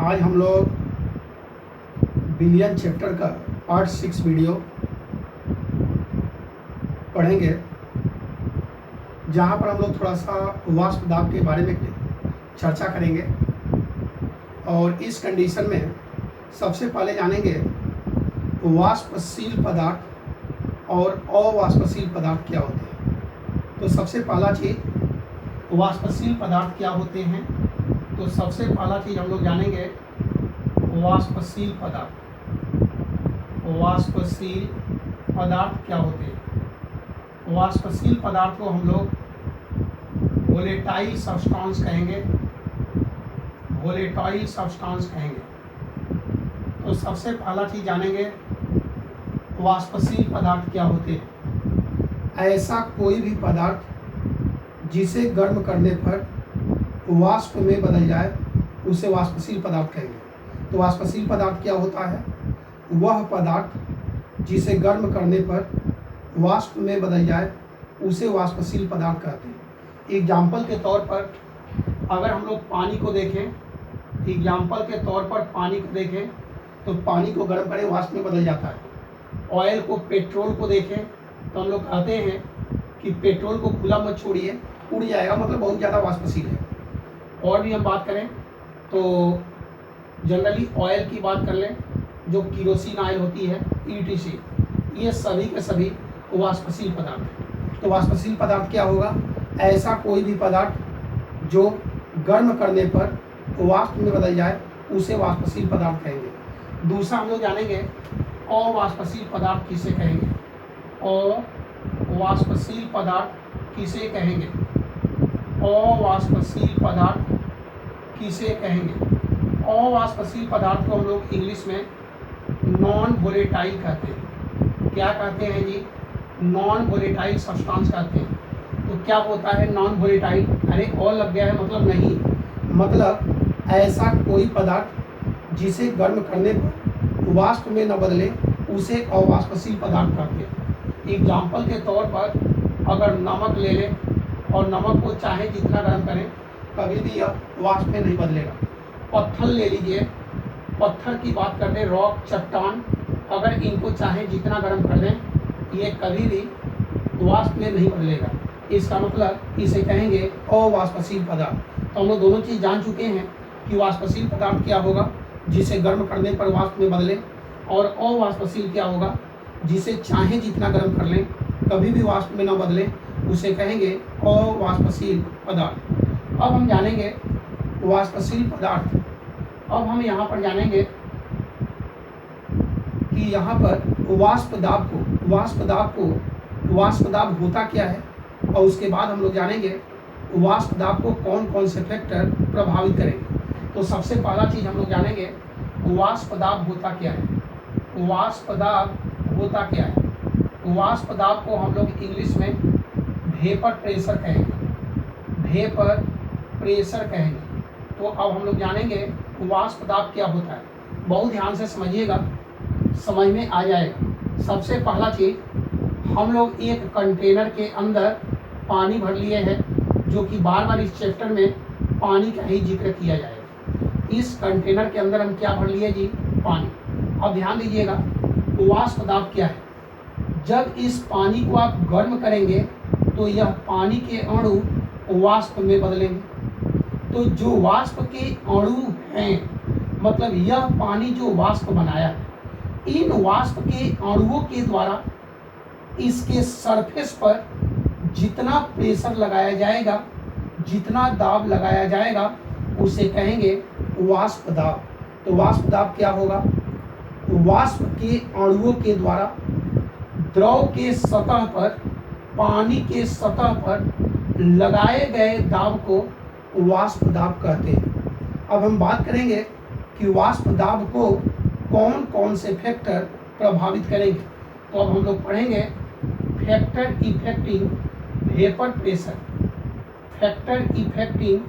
आज हम लोग बिलियन चैप्टर का पार्ट 6 वीडियो पढ़ेंगे, जहाँ पर हम लोग थोड़ा सा वाष्प दाब के बारे में चर्चा करेंगे। और इस कंडीशन में सबसे पहले जानेंगे वाष्पशील पदार्थ और अवाष्पशील पदार्थ क्या होते हैं। तो सबसे पहला चीज़ वाष्पशील पदार्थ क्या होते हैं। तो सबसे पहला चीज़ हम लोग जानेंगे वाष्पशील पदार्थ। वाष्पशील पदार्थ क्या होते हैं। वाष्पशील पदार्थ को हम लोग वोलेटाइल सब्सटेंस कहेंगे। वोलेटाइल सब्सटेंस कहेंगे। तो सबसे पहला चीज़ जानेंगे वाष्पशील पदार्थ क्या होते हैं। ऐसा कोई भी पदार्थ जिसे गर्म करने पर वाष्प में बदल जाए उसे वाष्पशील पदार्थ कहेंगे। तो वाष्पशील पदार्थ क्या होता है? वह पदार्थ जिसे गर्म करने पर वाष्प में बदल जाए उसे वाष्पशील पदार्थ कहते हैं। एग्जाम्पल के तौर पर अगर हम लोग पानी को देखें, एग्जाम्पल के तौर पर पानी को देखें तो पानी को गर्म करें वाष्प में बदल जाता है। ऑयल को, पेट्रोल को देखें तो हम लोग कहते हैं कि पेट्रोल को खुला मत छोड़िए, उड़ जाएगा, मतलब बहुत ज़्यादा वाष्पशील है। और भी हम बात करें तो जनरली ऑयल की बात कर लें, जो किरोसिन ऑयल होती है, ETC, ये सभी के सभी वाष्पशील पदार्थ हैं। तो वाष्पशील पदार्थ क्या होगा? ऐसा कोई भी पदार्थ जो गर्म करने पर वाष्प में बदल जाए उसे वाष्पशील पदार्थ कहेंगे। दूसरा हम लोग जानेंगे अवाष्पशील पदार्थ किसे कहेंगे। अवाष्पशील पदार्थ किसे कहेंगे। अवाष्पशील पदार्थ किसे कहेंगे। अवाष्पशील पदार्थ को हम लोग इंग्लिश में नॉन वोलेटाइल कहते हैं। क्या कहते हैं जी? नॉन वोलेटाइल सब्सटेंस कहते हैं। तो क्या होता है नॉन वोलेटाइल? अरे और लग गया है, मतलब नहीं, मतलब ऐसा कोई पदार्थ जिसे गर्म करने पर वाष्प में न बदले उसे अवाष्पशील पदार्थ कहते हैं। एग्जाम्पल के तौर पर अगर नमक ले लें और नमक को चाहे जितना गर्म करें कभी भी यह वाष्प में नहीं बदलेगा। पत्थर ले लीजिए, पत्थर की बात करते हैं, रॉक, चट्टान, अगर इनको चाहे जितना गर्म कर दें ये कभी भी वाष्प में नहीं बदलेगा। इसका मतलब इसे कहेंगे अवाष्पशील पदार्थ। तो हम लोग दोनों चीज़ जान चुके हैं कि वाष्पशील पदार्थ क्या होगा जिसे गर्म करने पर वाष्प में बदले, और अवाष्पशील क्या होगा जिसे चाहे जितना गर्म कर लें कभी भी वाष्प में न बदले उसे कहेंगे अवाष्पशील पदार्थ। अब हम जानेंगे वाष्पशील पदार्थ। अब हम यहाँ पर जानेंगे कि यहाँ पर वाष्प दाब होता क्या है, और उसके बाद हम लोग जानेंगे वाष्प दाब को कौन कौन से फैक्टर प्रभावित करेंगे। तो सबसे पहला चीज़ हम लोग जानेंगे वाष्प दाब होता क्या है। वाष्प दाब होता क्या है? वाष्प दाब को हम लोग इंग्लिश में वेपर प्रेशर कहेंगे। वेपर प्रेशर कहेंगे। तो अब हम लोग जानेंगे वाष्प दाब क्या होता है। बहुत ध्यान से समझिएगा, समझ में आ जाएगा। सबसे पहला चीज़, हम लोग एक कंटेनर के अंदर पानी भर लिए हैं, जो कि बार बार इस चैप्टर में पानी का ही जिक्र किया जाएगा। इस कंटेनर के अंदर हम क्या भर लिए जी? पानी। अब ध्यान दीजिएगा वाष्प दाब क्या है। जब इस पानी को आप गर्म करेंगे तो यह पानी के अणु वाष्प में बदलेंगे। तो जो वाष्प के अणु हैं, मतलब यह पानी जो वाष्प बनाया है, इन वाष्प के अणुओं के द्वारा इसके सरफेस पर जितना प्रेशर लगाया जाएगा, जितना दाब लगाया जाएगा उसे कहेंगे वाष्प दाब। तो वाष्प दाब क्या होगा? वाष्प के अणुओं के द्वारा द्रव के सतह पर, पानी के सतह पर लगाए गए दाब को वाष्प दाब कहते हैं। अब हम बात करेंगे कि वाष्प दाब को कौन कौन से फैक्टर प्रभावित करेंगे। तो अब हम लोग पढ़ेंगे factor affecting vapour pressure. Factor affecting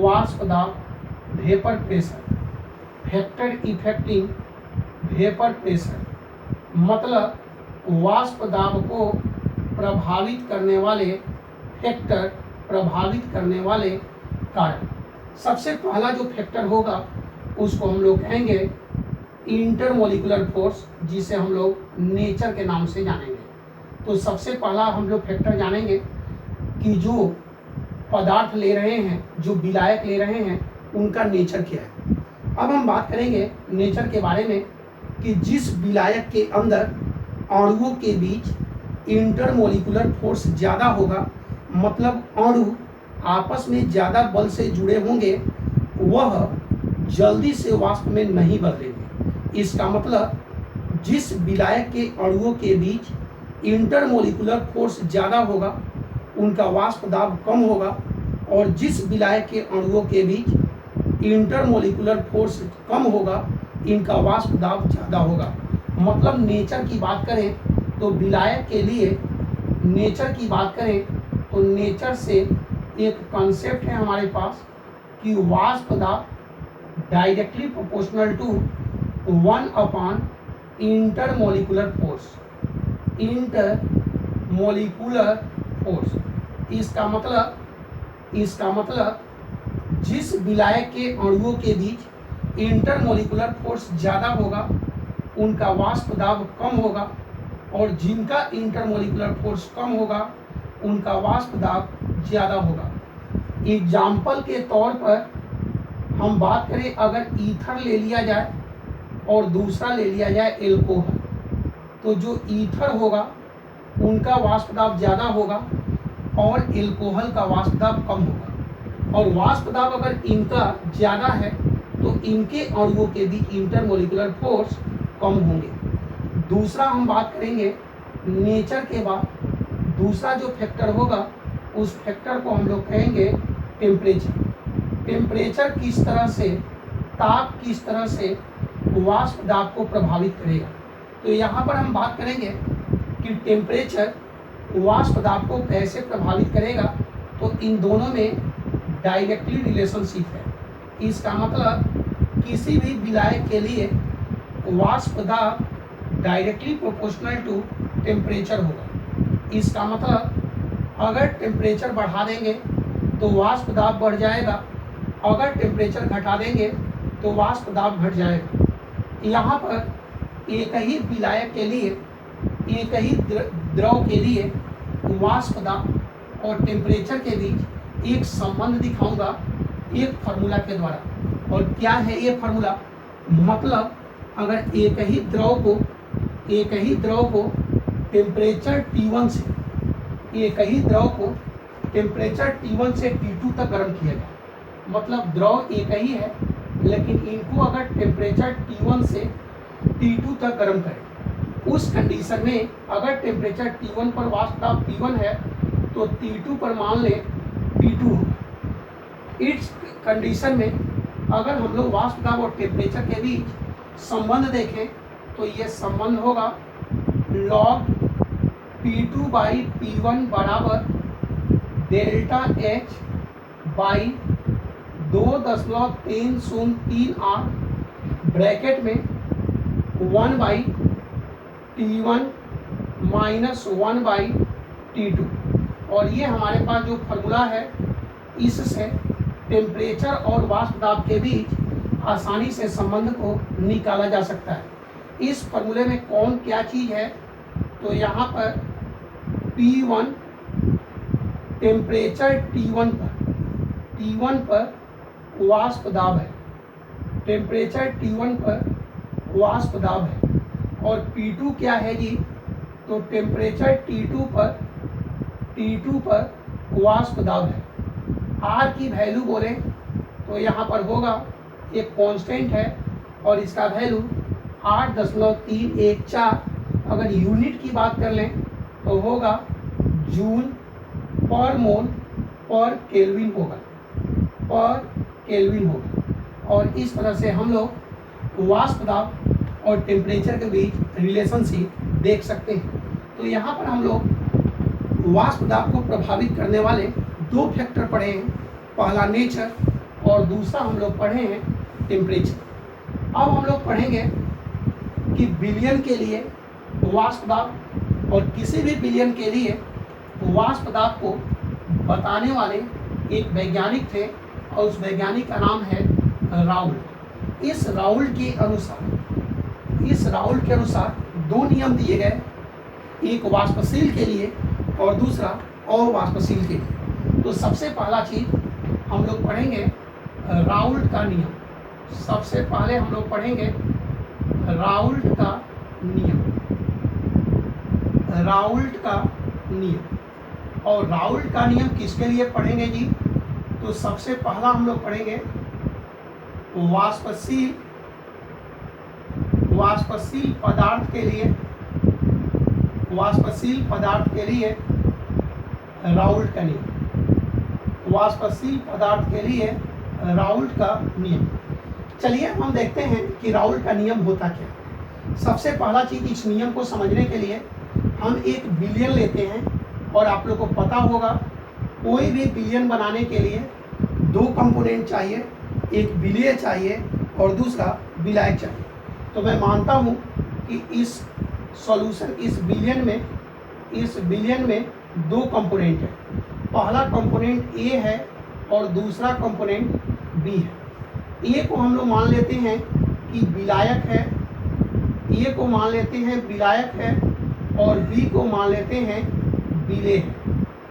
वाष्प दाब, vapour pressure. Factor affecting vapour pressure मतलब वाष्प दाब को प्रभावित करने वाले फैक्टर, प्रभावित करने वाले कारक। सबसे पहला जो फैक्टर होगा उसको हम लोग कहेंगे इंटरमोलिकुलर फोर्स, जिसे हम लोग नेचर के नाम से जानेंगे। तो सबसे पहला हम लोग फैक्टर जानेंगे कि जो पदार्थ ले रहे हैं, जो विलायक ले रहे हैं, उनका नेचर क्या है। अब हम बात करेंगे नेचर के बारे में कि जिस विलायक के अंदर अणुओं के बीच इंटरमोलिकुलर फोर्स ज़्यादा होगा, मतलब अणु आपस में ज़्यादा बल से जुड़े होंगे, वह जल्दी से वाष्प में नहीं बदलेंगे। इसका मतलब जिस विलायक के अणुओं के बीच इंटरमोलिकुलर फोर्स ज़्यादा होगा, उनका वाष्प दाब कम होगा, और जिस विलायक के अणुओं के बीच इंटरमोलिकुलर फोर्स कम होगा, इनका वाष्प दाब ज़्यादा होगा। मतलब नेचर की बात करें तो विलायक के लिए नेचर की बात करें तो नेचर से एक कॉन्सेप्ट है हमारे पास कि वाष्प दाब directly proportional to intermolecular force. Intermolecular force इसका मतलब जिस विलायक के अणुओं के बीच इंटरमोलिकुलर फोर्स ज़्यादा होगा, उनका वाष्प दाब कम होगा, और जिनका इंटरमोलिकुलर फोर्स कम होगा, उनका वाष्प दाब ज़्यादा होगा। एग्जाम्पल के तौर पर हम बात करें, अगर ईथर ले लिया जाए और दूसरा ले लिया जाए एल्कोहल, तो जो ईथर होगा उनका वाष्प दाब ज़्यादा होगा और एल्कोहल का वाष्प दाब कम होगा। और वाष्प दाब अगर इनका ज़्यादा है तो इनके अणुओं के बीच इंटरमोलिकुलर फोर्स कम होंगे। दूसरा हम बात करेंगे नेचर के बाद, दूसरा जो फैक्टर होगा उस फैक्टर को हम लोग कहेंगे टेम्परेचर। टेम्परेचर किस तरह से, ताप किस तरह से वाष्प दाब को प्रभावित करेगा। तो यहाँ पर हम बात करेंगे कि टेम्परेचर वाष्प दाब को कैसे प्रभावित करेगा। तो इन दोनों में डायरेक्टली रिलेशनशिप है। इसका मतलब किसी भी विलायक के लिए वाष्प दाब डायरेक्टली प्रोपोर्शनल टू टेम्परेचर होगा। इसका मतलब अगर टेम्परेचर बढ़ा देंगे तो वाष्प दाब बढ़ जाएगा, अगर टेम्परेचर घटा देंगे तो वाष्प दाब घट जाएगा। यहाँ पर एक ही विलायक के लिए, एक ही द्रव के लिए वाष्प दाब और टेम्परेचर के बीच एक संबंध दिखाऊंगा एक फार्मूला के द्वारा। और क्या है ये फार्मूला? मतलब अगर एक ही द्रव को टेम्परेचर T1 से, एक ही द्रव को टेम्परेचर T1 से T2 तक गर्म किया जाए, मतलब द्रव एक ही है लेकिन इनको अगर टेम्परेचर T1 से T2 तक गर्म करें, उस कंडीशन में अगर टेम्परेचर T1 पर वाष्प दाब P1 है तो T2 पर मान लें P2 होगा। इस कंडीशन में अगर हम लोग वाष्प दाब और टेम्परेचर के बीच संबंध देखें तो ये संबंध होगा log P2 बाई P1 बराबर डेल्टा H बाई 2.3038 ब्रैकेट में 1 by T1 minus 1 by T2। और ये हमारे पास जो फार्मूला है, इससे टेम्परेचर और वाष्प दाब के बीच आसानी से संबंध को निकाला जा सकता है। इस फार्मूले में कौन क्या चीज़ है, तो यहाँ पर P1 टेम्परेचर T1 पर वाष्प दाब है, टेम्परेचर T1 पर वाष्प दाब है। और P2 क्या है जी, तो टेम्परेचर T2 पर वाष्प दाब है। R की वैल्यू बोले तो यहाँ पर होगा, एक कांस्टेंट है और इसका वैल्यू 8.314। अगर यूनिट की बात कर लें तो होगा जूल पर मोल पर केल्विन होगा, और इस तरह से हम लोग वाष्प दाब और टेम्परेचर के बीच रिलेशनशिप देख सकते हैं। तो यहाँ पर हम लोग वाष्प दाब को प्रभावित करने वाले दो फैक्टर पढ़े हैं, पहला नेचर और दूसरा हम लोग पढ़े हैं टेम्परेचर। अब हम लोग पढ़ेंगे कि विलयन के लिए वाष्प दाब और किसी भी विलयन के लिए वाष्प दाब को बताने वाले एक वैज्ञानिक थे और उस वैज्ञानिक का नाम है राउल्ट। इस राउल्ट के अनुसार दो नियम दिए गए, एक वाष्पशील के लिए और दूसरा अवाष्पशील के लिए। तो सबसे पहला चीज हम लोग पढ़ेंगे राउल्ट का नियम। सबसे पहले हम लोग पढ़ेंगे राउल्ट का नियम। और राउल्ट का नियम किसके लिए पढ़ेंगे जी? तो सबसे पहला हम लोग पढ़ेंगे वाष्पशील पदार्थ के लिए राउल्ट का नियम। वाष्पशील पदार्थ के लिए राउल्ट का नियम। चलिए हम देखते हैं कि राउल्ट का नियम होता क्या है। सबसे पहला चीज इस नियम को समझने के लिए हम एक विलयन लेते हैं, और आप लोग को पता होगा कोई भी विलयन बनाने के लिए दो कंपोनेंट चाहिए, एक विलेय चाहिए और दूसरा विलायक चाहिए। तो मैं मानता हूं कि इस विलयन में दो कंपोनेंट है। पहला कंपोनेंट ए है और दूसरा कंपोनेंट बी है। ए को हम लोग मान लेते हैं कि विलायक है, और बी को मान लेते हैं विलेय है।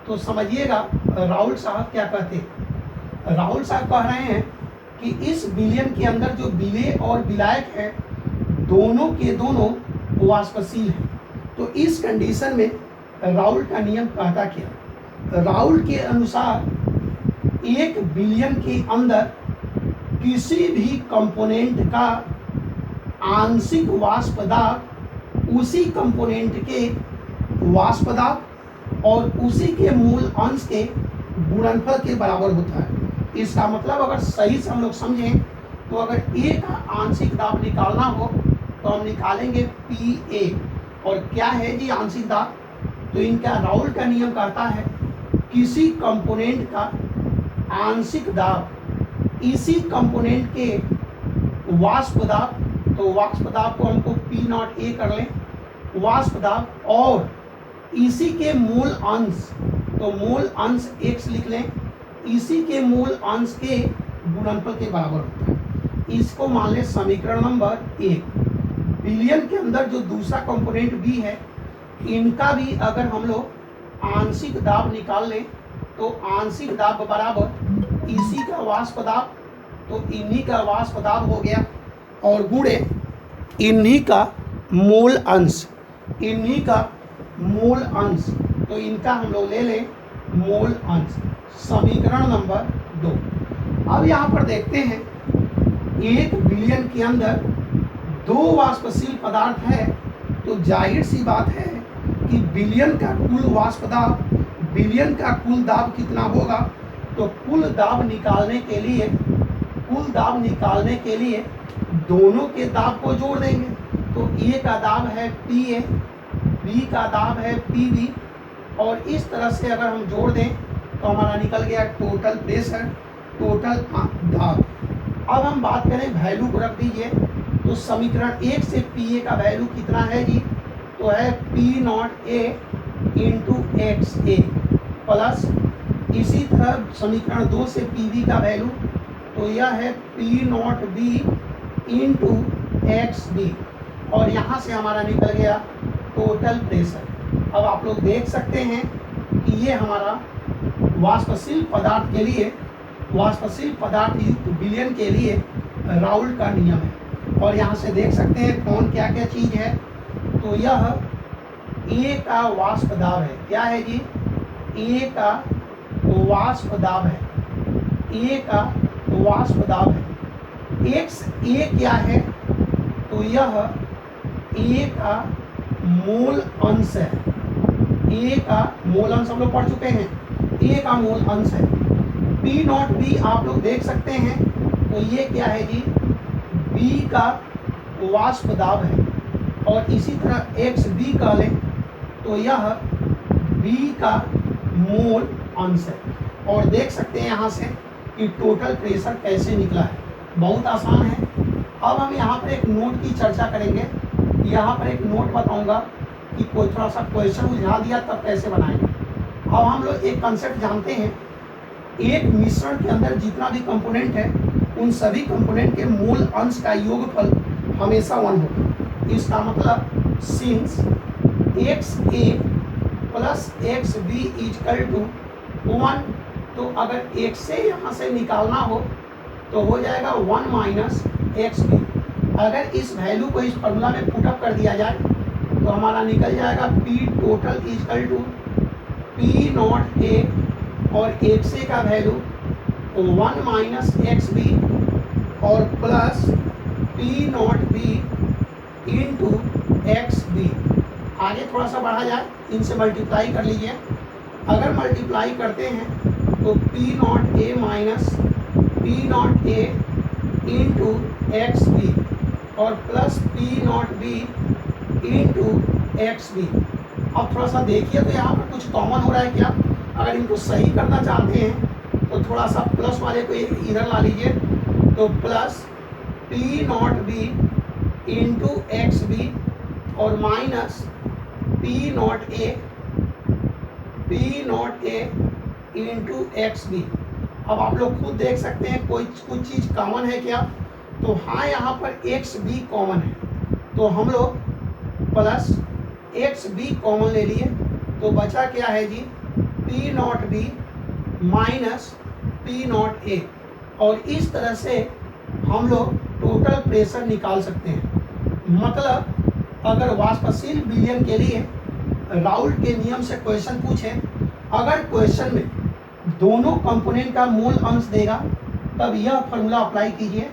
तो समझिएगा राउल्ट साहब क्या कहते हैं। राउल्ट साहब कह रहे हैं कि इस विलयन के अंदर जो विलेय और विलायक है, दोनों के दोनों वाष्पशील हैं। तो इस कंडीशन में राउल्ट का नियम कहता क्या? राउल्ट के अनुसार एक विलयन के अंदर किसी भी कंपोनेंट का आंशिक वाष्प दाब उसी कंपोनेंट के वाष्प दाब और उसी के मूल अंश के गुणनफल के बराबर होता है। इसका मतलब अगर सही से हम लोग समझें तो अगर ए का आंशिक दाब निकालना हो तो हम निकालेंगे पी ए। और क्या है जी आंशिक दाब? तो इनका राउल्ट का नियम कहता है किसी कंपोनेंट का आंशिक दाब इसी कंपोनेंट के वाष्प दाब, तो वाष्प दाब को हमको पी नॉट ए कर लें, वाष्प दाब और इसी के मूल अंश, तो मूल अंश x लिख लें, इसी के मूल अंश के गुणनफल के बराबर होता है। इसको मान लें समीकरण नंबर 1। विलयन के अंदर जो दूसरा कंपोनेंट बी है, इनका भी अगर हम लोग आंशिक दाब निकाल लें तो आंशिक दाब बराबर इसी का वाष्प दाब, तो इन्हीं का वाष्प दाब हो गया, और गुणे इन्हीं का मूल अंश, तो इनका हम लोग ले लें मूल अंश। समीकरण नंबर 2। अब यहाँ पर देखते हैं एक विलयन के अंदर दो वाष्पशील पदार्थ है, तो जाहिर सी बात है कि विलयन का कुल वाष्प दाब, विलयन का कुल दाब कितना होगा? तो कुल दाब निकालने के लिए दोनों के दाब को जोड़ देंगे। तो ए का दाब है पी ए, बी का दाब है पी बी, और इस तरह से अगर हम जोड़ दें तो हमारा निकल गया टोटल प्रेशर, टोटल दाब। अब हम बात करें वैल्यू को रख दीजिए, तो समीकरण 1 से पी ए का वैल्यू कितना है जी? तो है P not A into X A, plus इसी तरह समीकरण 2 से पी बी का वैल्यू, तो यह है P nought B into X B, और यहाँ से हमारा निकल गया टोटल प्रेशर। अब आप लोग देख सकते हैं कि ये हमारा वाष्पशील पदार्थ युक्त विलयन के लिए राउल्ट का नियम है। और यहाँ से देख सकते हैं कौन क्या क्या चीज़ है। तो यह ए का वाष्प दाब है। क्या है जी? ए का वाष्प दाब है, ए का वाष्प दाब है। एक्स ए क्या है? तो यह ए का मूल अंश है, ए का मूल अंश हम लोग पढ़ चुके हैं, ए का मूल अंश है। पी नॉट बी आप लोग देख सकते हैं, तो ये क्या है जी? बी का वाष्प दाब है, और इसी तरह एक्स बी का लें तो यह बी का मूल अंश है। और देख सकते हैं यहाँ से कि टोटल प्रेशर कैसे निकला है, बहुत आसान है। अब हम यहाँ पर एक नोट की चर्चा करेंगे। यहाँ पर एक नोट बताऊँगा कि कोई थोड़ा सा क्वेश्चन उलझा दिया तब कैसे बनाएंगे। अब हम लोग एक कंसेप्ट जानते हैं, एक मिश्रण के अंदर जितना भी कंपोनेंट है उन सभी कंपोनेंट के मूल अंश का योगफल हमेशा 1 होगा। इसका मतलब since XA plus XB equal to 1, तो अगर x से यहाँ से निकालना हो तो हो जाएगा 1 माइनस XB। अगर इस वैल्यू को इस फॉर्मूला में पुटअप कर दिया जाए तो हमारा निकल जाएगा P total equal to P nought A और XA का वैल्यू 1 माइनस XB और plus P nought B into XB। आगे थोड़ा सा बढ़ा जाए, इनसे मल्टीप्लाई कर लीजिए। अगर मल्टीप्लाई करते हैं तो P nought A minus P nought A into XB और plus P nought B into XB। अब थोड़ा सा देखिए तो यहाँ पर कुछ कॉमन हो रहा है क्या? अगर इनको सही करना चाहते हैं तो थोड़ा सा प्लस वाले को इधर ला लीजिए, तो plus P nought B into XB और minus P nought A into XB। अब आप लोग खुद देख सकते हैं कोई कुछ चीज़ कॉमन है क्या? तो हाँ, यहाँ पर XB कॉमन है, तो हम लोग प्लस XB कॉमन ले लिए, तो बचा क्या है जी? P nought B minus P nought A। और इस तरह से हम लोग टोटल प्रेशर निकाल सकते हैं। मतलब अगर वाष्पशील विलयन के लिए राउल्ट के नियम से क्वेश्चन पूछे, अगर क्वेश्चन में दोनों कंपोनेंट का मूल अंश देगा तब यह फॉर्मूला अप्लाई कीजिए।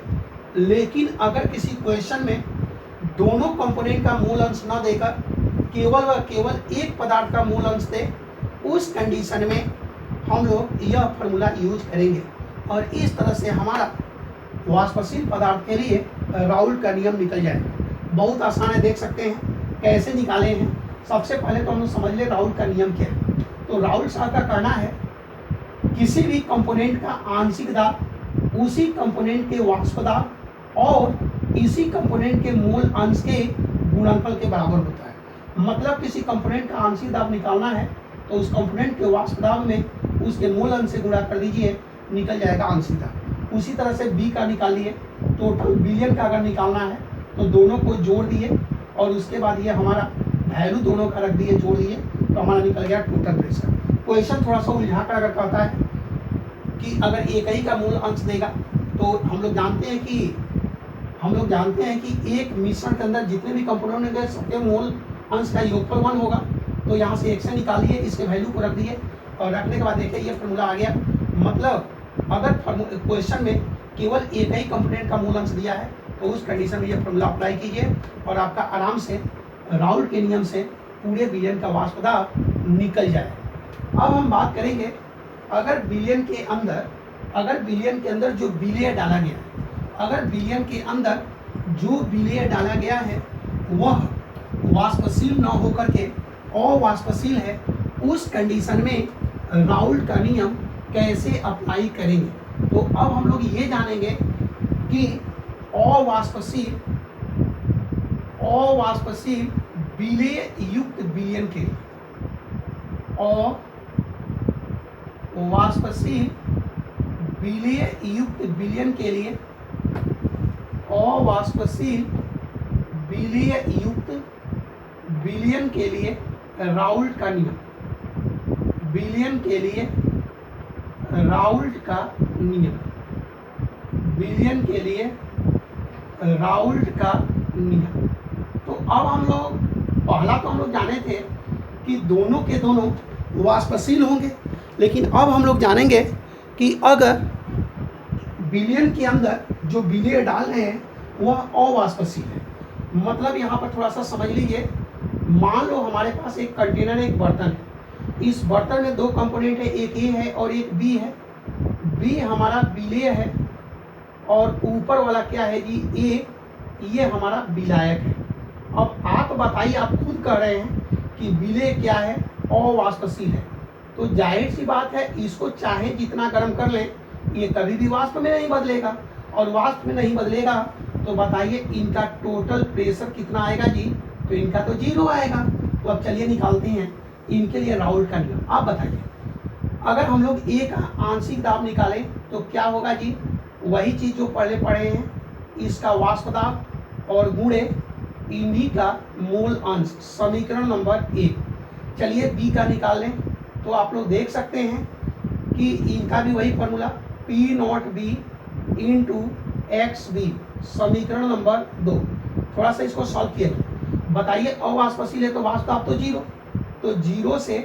लेकिन अगर किसी क्वेश्चन में दोनों कंपोनेंट का मूल अंश न देकर केवल व केवल एक पदार्थ का मूल अंश दे, उस कंडीशन में हम लोग यह फॉर्मूला यूज करेंगे। और इस तरह से हमारा वाष्पशील पदार्थ के लिए राउल्ट का नियम निकल जाएगा। बहुत आसान है, देख सकते हैं कैसे निकाले हैं। सबसे पहले तो हम लोग समझ ले राउल्ट का नियम क्या है। तो राउल्ट साहब का कहना है किसी भी कंपोनेंट का आंशिक दाब उसी कंपोनेंट के वाष्प दाब और इसी कंपोनेंट के मूल अंश के गुणनफल के बराबर होता है। मतलब किसी कंपोनेंट का आंशिक दाब निकालना है तो उस कंपोनेंट के वाष्प दाब में उसके मूल अंश से गुणा कर दीजिए, निकल जाएगा आंशिक दाब। उसी तरह से बी का निकाल लिए, टोटल विलयन का अगर निकालना है तो दोनों को जोड़ दिए और उसके बाद ये हमारा वैल्यू दोनों का रख दिए, जोड़ दिए, तो हमारा निकल गया टोटल प्रेशर। क्वेश्चन थोड़ा सा उलझा कर अगर कहता है कि अगर एक ही का मूल अंश देगा तो हम लोग जानते हैं कि एक मिश्रण के अंदर जितने भी कंपोनेंट होंगे सबके मूल अंश का योगफल 1 होगा। तो यहाँ से x से निकालिए, इसके वैल्यू को रख दिए और रखने के बाद देखिए ये फॉर्मूला आ गया। मतलब अगर क्वेश्चन में केवल एक ही कंपोनेंट का मूल अंश दिया है तो उस कंडीशन में ये फॉर्मूला अप्लाई कीजिए और आपका आराम से राउल्ट के नियम से पूरे विलयन का वाष्प दाब निकल जाएगा। अब हम बात करेंगे अगर विलयन के अंदर जो विलेय डाला गया है, अगर विलयन के अंदर जो विलेय डाला गया है वह वाष्पशील न होकर के अवाष्पशील है, उस कंडीशन में राउल्ट का नियम कैसे अप्लाई करेंगे। तो अब हम लोग ये जानेंगे कि अवाष्पशील विलेय युक्त विलयन के लिए अवाष्पशील विलेय युक्त विलयन के लिए अवाष्पशील विलेय युक्त विलयन के लिए राउल्ट का नियम, विलयन के लिए राउल्ट का नियम, विलयन के लिए राउल्ट का नियम। तो अब हम लोग पहला तो हम लोग जाने थे कि दोनों के दोनों वाष्पशील होंगे, लेकिन अब हम लोग जानेंगे कि अगर विलयन के अंदर जो विलेय डाल रहे हैं वह अवाष्पशील है। मतलब यहाँ पर थोड़ा सा समझ लीजिए, मान लो हमारे पास एक कंटेनर है, एक बर्तन है। इस बर्तन में दो कंपोनेंट है, एक ए है और एक बी है। बी हमारा विलेय है और ऊपर वाला क्या है जी, ए, ये हमारा विलायक है। अब आप बताइए, आप खुद कह रहे हैं कि विलेय क्या है, अवाष्पशील है, तो जाहिर सी बात है इसको चाहे जितना गर्म कर लें ये कभी भी वाष्प में नहीं बदलेगा, और वाष्प में नहीं बदलेगा तो बताइए इनका टोटल प्रेशर कितना आएगा जी, तो इनका तो 0 आएगा। तो अब चलिए निकालते हैं इनके लिए राउल्ट का नियम। आप बताइए अगर हम लोग ए का आंशिक दाब निकालें तो क्या होगा जी, वही चीज़ जो पहले पढ़े हैं, इसका वाष्प दाब और गुणे इन्हीं का मूल अंश, समीकरण नंबर 1। चलिए बी का निकाल लें। तो आप लोग देख सकते हैं कि इनका भी वही formula P nought B into X B, समीकरण नंबर 2। थोड़ा सा इसको सॉल्व किया जाए। बताइए अवाष्पशील है तो वाष्प दाब तो जीरो, तो जीरो से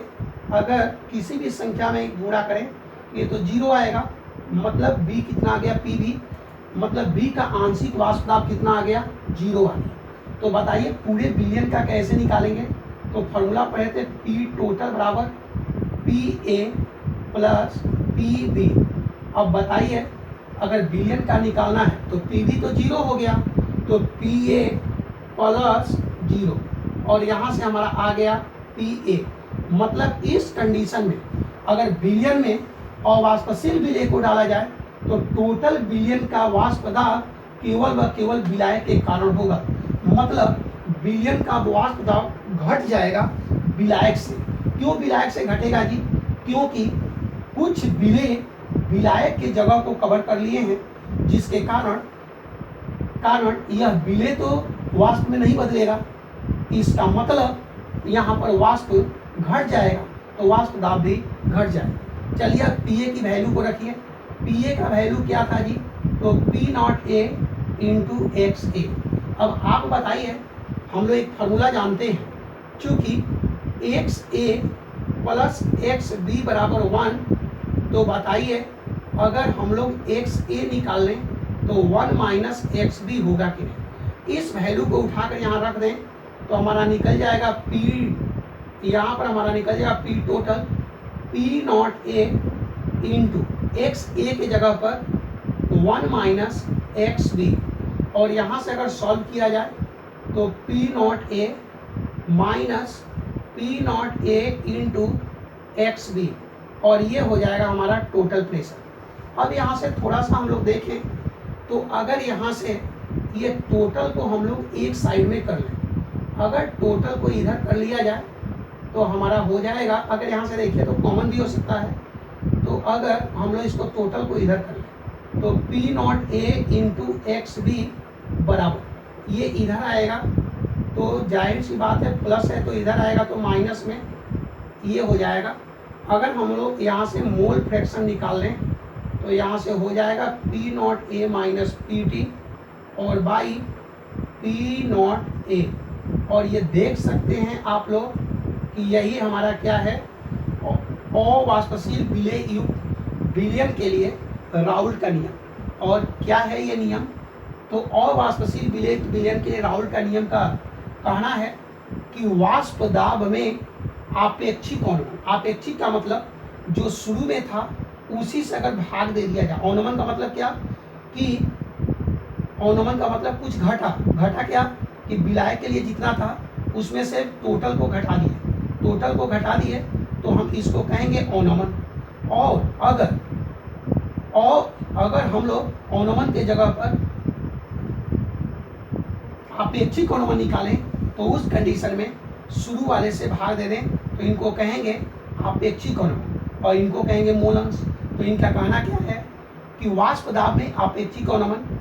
अगर किसी भी संख्या में गुणा करें ये तो जीरो आएगा, मतलब बी कितना आ गया, पी बी, मतलब बी का आंशिक वाष्प दाब कितना आ गया, जीरो आ गया। तो बताइए पूरे बिलियन का कैसे निकालेंगे। तो फॉर्मूला पढ़े थे पी टोटल बराबर P A plus P B. अब बताइए अगर बिलियन का निकालना है तो पी बी तो जीरो हो गया, तो पी ए प्लस जीरो और यहाँ से हमारा आ गया पी ए। मतलब इस कंडीशन में अगर बिलियन में अवाष्पशील विलेय को डाला जाए तो टोटल बिलियन का वाष्प दाब केवल व केवल विलायक के कारण होगा। मतलब बिलियन का वाष्प दाब घट जाएगा विलायक से। क्यों विलायक से घटेगा जी? क्योंकि कुछ विलेय विलायक के जगह को कवर कर लिए हैं, जिसके कारण यह विलेय तो वाष्प में नहीं बदलेगा। इसका मतलब यहाँ पर वाष्प घट जाएगा तो वाष्प दाब भी घट जाएगा। चलिए अब पी ए की वैल्यू को रखिए। पी ए का वैल्यू क्या था जी? तो P not A into X A. अब आप बताइए, हम लोग एक फार्मूला जानते हैं, चूँकि एक्स ए प्लस एक्स बी बराबर 1, तो बताइए अगर हम लोग एक्स ए निकाल लें तो 1 माइनस एक्स बी होगा कि नहीं। इस वैल्यू को उठाकर यहाँ रख दें तो हमारा निकल जाएगा पी, यहाँ पर हमारा निकल जाएगा P total P not A into X A के जगह पर 1 माइनस एक्स बी, और यहाँ से अगर सॉल्व किया जाए तो P not A minus P not A into X B, और ये हो जाएगा हमारा टोटल प्रेशर। अब यहाँ से थोड़ा सा हम लोग देखें तो अगर यहाँ से ये टोटल को हम लोग एक साइड में कर लें, अगर टोटल को इधर कर लिया जाए तो हमारा हो जाएगा, अगर यहाँ से देखिए तो कॉमन भी हो सकता है, तो अगर हम लोग इसको टोटल को इधर कर लें तो P not A into X B बराबर ये इधर आएगा, तो जाहिर सी बात है प्लस है तो इधर आएगा तो माइनस में ये हो जाएगा। अगर हम लोग यहाँ से मोल फ्रैक्शन निकाल लें तो यहाँ से हो जाएगा P not A minus P T और बाई पी नॉट ए, और ये देख सकते हैं आप लोग कि यही हमारा क्या है, अवाष्पशील विलेय युक्त विलयन के लिए राउल्ट का नियम। और क्या है ये नियम? तो अवाष्पशील विलयन के लिए राउल्ट का नियम का कहना है कि वाष्प दाब में आपेक्षिक अवनमन, आपेक्षिक का मतलब जो शुरू में था उसी से अगर भाग दे दिया जाए। अवनमन का मतलब क्या कि अवनमन का मतलब कुछ घटा क्या कि विलायक के लिए जितना था उसमें से टोटल को घटा दिए, तो हम इसको कहेंगे अवनमन। और अगर हम लोग अवनमन के जगह पर अपेक्षिक अवनमन निकालें तो उस कंडीशन में शुरू वाले से भाग दे दें तो इनको कहेंगे अपेक्षिक अवनमन और इनको कहेंगे मूल अंश। तो इनका कहना क्या है कि वाष्प दाब में अपेक्षिक अवनमन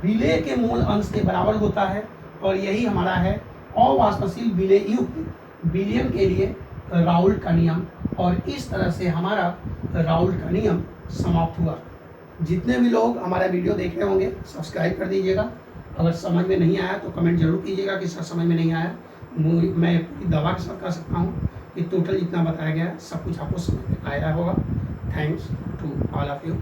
विलेय के मूल अंश के बराबर होता है, और यही हमारा है अवाष्पशील विलेय युक्त विलयन के लिए राउल्ट का नियम। और इस तरह से हमारा राउल्ट का नियम समाप्त हुआ। जितने भी लोग हमारा वीडियो देख रहे होंगे सब्सक्राइब कर दीजिएगा। अगर समझ में नहीं आया तो कमेंट जरूर कीजिएगा कि सर समझ में नहीं आया। मैं पूरी दवा के साथ कह सकता हूँ कि टोटल जितना बताया गया है सब कुछ आपको समझ में आया होगा। Thanks to all of you.